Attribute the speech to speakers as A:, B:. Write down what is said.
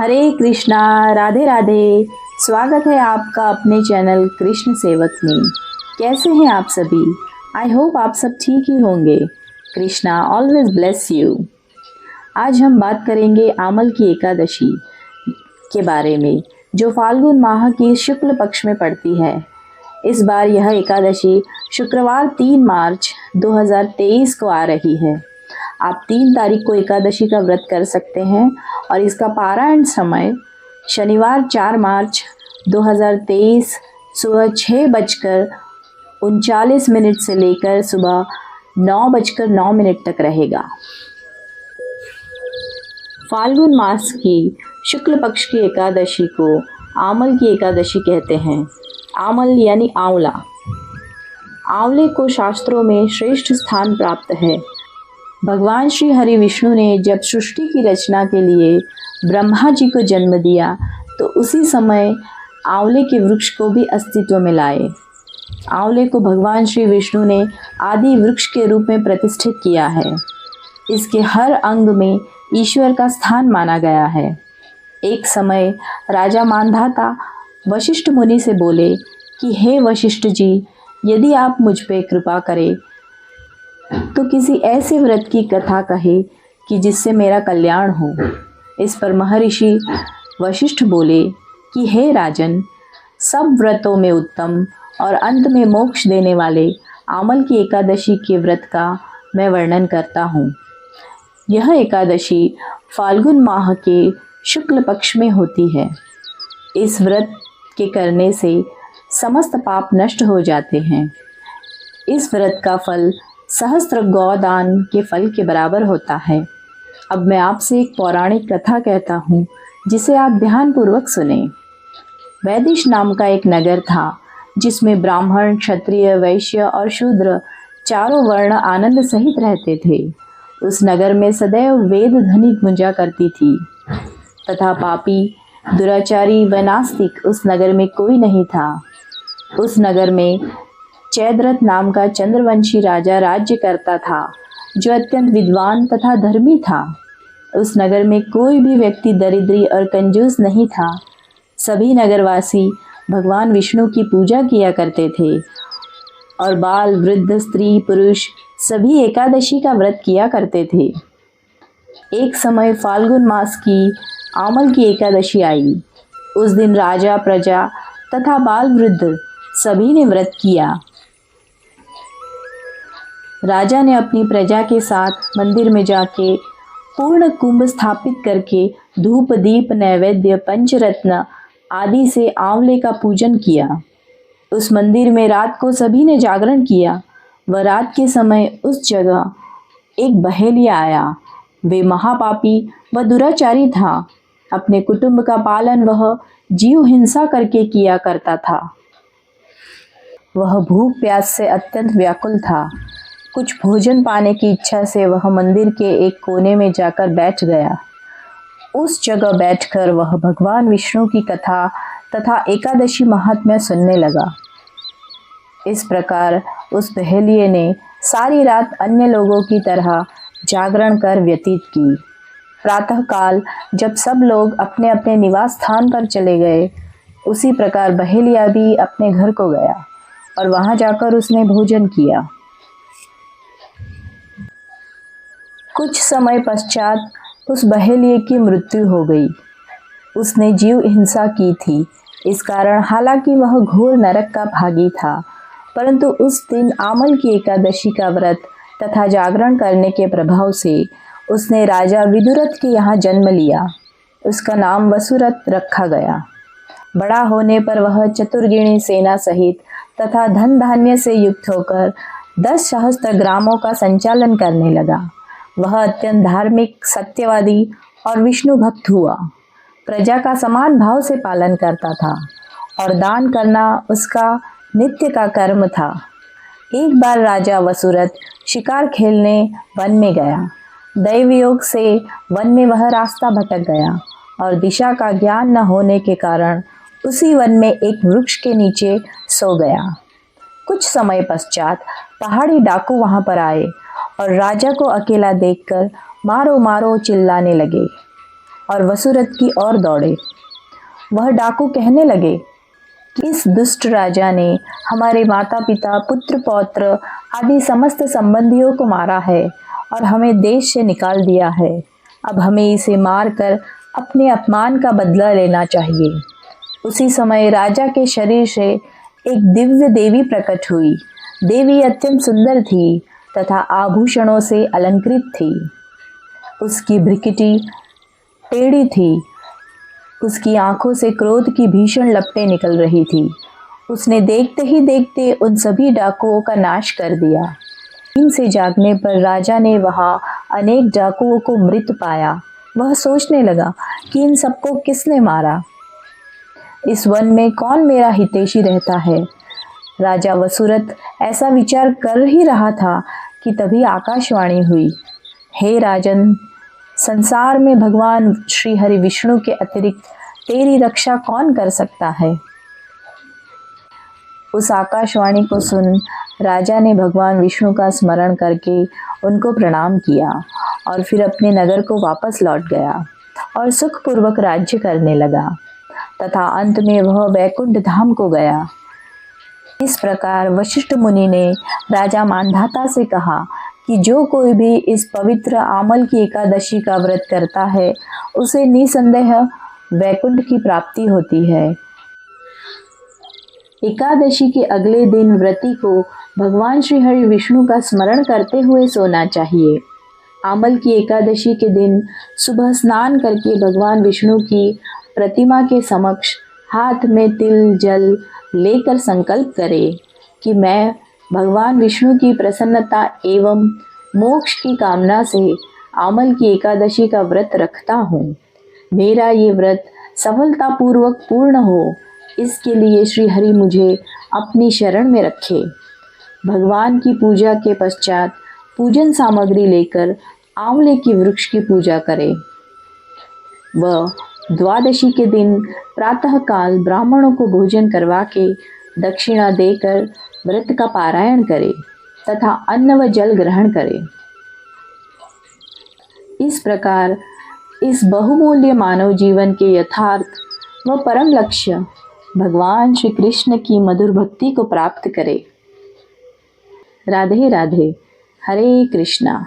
A: हरे कृष्णा। राधे राधे। स्वागत है आपका अपने चैनल कृष्ण सेवक में। कैसे हैं आप सभी? आई होप आप सब ठीक ही होंगे। Krishna always bless you. आज हम बात करेंगे आमल की एकादशी के बारे में, जो फाल्गुन माह की शुक्ल पक्ष में पड़ती है। इस बार यह एकादशी शुक्रवार 3 मार्च 2023 को आ रही है। आप 3 तारीख को एकादशी का व्रत कर सकते हैं और इसका पारायण समय शनिवार 4 मार्च 2023 सुबह 6:39 से लेकर सुबह 9:09 तक रहेगा। फाल्गुन मास की शुक्ल पक्ष की एकादशी को आमल की एकादशी कहते हैं। आमल यानी आंवला। आंवले को शास्त्रों में श्रेष्ठ स्थान प्राप्त है। भगवान श्री हरि विष्णु ने जब सृष्टि की रचना के लिए ब्रह्मा जी को जन्म दिया तो उसी समय आंवले के वृक्ष को भी अस्तित्व में लाए। आंवले को भगवान श्री विष्णु ने आदि वृक्ष के रूप में प्रतिष्ठित किया है। इसके हर अंग में ईश्वर का स्थान माना गया है। एक समय राजा मानधाता वशिष्ठ मुनि से बोले कि हे वशिष्ठ जी, यदि आप मुझ पे कृपा करें तो किसी ऐसे व्रत की कथा कहे कि जिससे मेरा कल्याण हो। इस पर महर्षि वशिष्ठ बोले कि हे राजन, सब व्रतों में उत्तम और अंत में मोक्ष देने वाले आमल की एकादशी के व्रत का मैं वर्णन करता हूँ। यह एकादशी फाल्गुन माह के शुक्ल पक्ष में होती है। इस व्रत के करने से समस्त पाप नष्ट हो जाते हैं। इस व्रत का फल सहस्त्र गौदान के फल के बराबर होता है। अब मैं आपसे एक पौराणिक कथा कहता हूँ जिसे आप ध्यानपूर्वक सुने। वैदिश नाम का एक नगर था जिसमें ब्राह्मण, क्षत्रिय, वैश्य और शूद्र चारों वर्ण आनंद सहित रहते थे। उस नगर में सदैव वेद ध्वनि गूंजा करती थी तथा पापी, दुराचारी व नास्तिक उस नगर में कोई नहीं था। उस नगर में चैद्रथ नाम का चंद्रवंशी राजा राज्य करता था, जो अत्यंत विद्वान तथा धर्मी था। उस नगर में कोई भी व्यक्ति दरिद्री और कंजूस नहीं था। सभी नगरवासी भगवान विष्णु की पूजा किया करते थे और बाल, वृद्ध, स्त्री, पुरुष सभी एकादशी का व्रत किया करते थे। एक समय फाल्गुन मास की आमल की एकादशी आई। उस दिन राजा, प्रजा तथा बाल, वृद्ध सभी ने व्रत किया। राजा ने अपनी प्रजा के साथ मंदिर में जाके पूर्ण कुंभ स्थापित करके धूप, दीप, नैवेद्य, पंचरत्न आदि से आंवले का पूजन किया। उस मंदिर में रात को सभी ने जागरण किया व रात के समय उस जगह एक बहेलिया आया। वे महापापी व दुराचारी था। अपने कुटुंब का पालन वह जीव हिंसा करके किया करता था। वह भूख प्यास से अत्यंत व्याकुल था। कुछ भोजन पाने की इच्छा से वह मंदिर के एक कोने में जाकर बैठ गया। उस जगह बैठकर वह भगवान विष्णु की कथा तथा एकादशी महात्म्य सुनने लगा। इस प्रकार उस बहेलिये ने सारी रात अन्य लोगों की तरह जागरण कर व्यतीत की। प्रातःकाल जब सब लोग अपने अपने निवास स्थान पर चले गए, उसी प्रकार बहेलिया भी अपने घर को गया और वहां जाकर उसने भोजन किया। कुछ समय पश्चात उस बहेलिये की मृत्यु हो गई। उसने जीव हिंसा की थी। इस कारण हालांकि वह घोर नरक का भागी था, परंतु उस दिन आमल की एकादशी का व्रत तथा जागरण करने के प्रभाव से उसने राजा विदुरथ के यहाँ जन्म लिया। उसका नाम वसुरथ रखा गया। बड़ा होने पर वह चतुर्गिणी सेना सहित तथा धन धान्य से युक्त होकर 10 सहस्त्र ग्रामों का संचालन करने लगा। वह अत्यंत धार्मिक, सत्यवादी और विष्णु भक्त हुआ। प्रजा का समान भाव से पालन करता था और दान करना उसका नित्य का कर्म था। एक बार राजा वसुरथ शिकार खेलने वन में गया। दैव योग से वन में वह रास्ता भटक गया और दिशा का ज्ञान न होने के कारण उसी वन में एक वृक्ष के नीचे सो गया। कुछ समय पश्चात पहाड़ी डाकू वहां पर आए और राजा को अकेला देखकर मारो मारो चिल्लाने लगे और वसुरथ की ओर दौड़े। वह डाकू कहने लगे कि इस दुष्ट राजा ने हमारे माता पिता, पुत्र पौत्र आदि समस्त संबंधियों को मारा है और हमें देश से निकाल दिया है। अब हमें इसे मारकर अपने अपमान का बदला लेना चाहिए। उसी समय राजा के शरीर से एक दिव्य देवी प्रकट हुई। देवी अत्यंत सुंदर थी तथा आभूषणों से अलंकृत थी। उसकी भ्रिकुटी टेढ़ी थी। उसकी आंखों से क्रोध की भीषण लपटें निकल रही थी। उसने देखते ही देखते उन सभी डाकुओं का नाश कर दिया। नींद से जागने पर राजा ने वहां अनेक डाकुओं को मृत पाया। वह सोचने लगा कि इन सबको किसने मारा, इस वन में कौन मेरा हितैषी रहता है। राजा वसुरथ ऐसा विचार कर ही रहा था कि तभी आकाशवाणी हुई, हे राजन, संसार में भगवान श्री हरि विष्णु के अतिरिक्त तेरी रक्षा कौन कर सकता है। उस आकाशवाणी को सुन राजा ने भगवान विष्णु का स्मरण करके उनको प्रणाम किया और फिर अपने नगर को वापस लौट गया और सुखपूर्वक राज्य करने लगा तथा अंत में वह वैकुंठ धाम को गया। इस प्रकार वशिष्ठ मुनि ने राजा मांधाता से कहा कि जो कोई भी इस पवित्र आमल की एकादशी का व्रत करता है उसे निसंदेह वैकुंठ की प्राप्ति होती है। एकादशी के अगले दिन व्रती को भगवान श्री हरि विष्णु का स्मरण करते हुए सोना चाहिए। आमल की एकादशी के दिन सुबह स्नान करके भगवान विष्णु की प्रतिमा के समक्ष हाथ में तिल जल लेकर संकल्प करे कि मैं भगवान विष्णु की प्रसन्नता एवं मोक्ष की कामना से आमल की एकादशी का व्रत रखता हूँ। मेरा ये व्रत सफलतापूर्वक पूर्ण हो, इसके लिए श्री हरि मुझे अपनी शरण में रखे। भगवान की पूजा के पश्चात पूजन सामग्री लेकर आंवले की वृक्ष की पूजा करे। वह द्वादशी के दिन प्रातःकाल ब्राह्मणों को भोजन करवा के दक्षिणा देकर व्रत का पारायण करे तथा अन्न व जल ग्रहण करे। इस प्रकार इस बहुमूल्य मानव जीवन के यथार्थ व परम लक्ष्य भगवान श्री कृष्ण की मधुर भक्ति को प्राप्त करे। राधे राधे। हरे कृष्णा।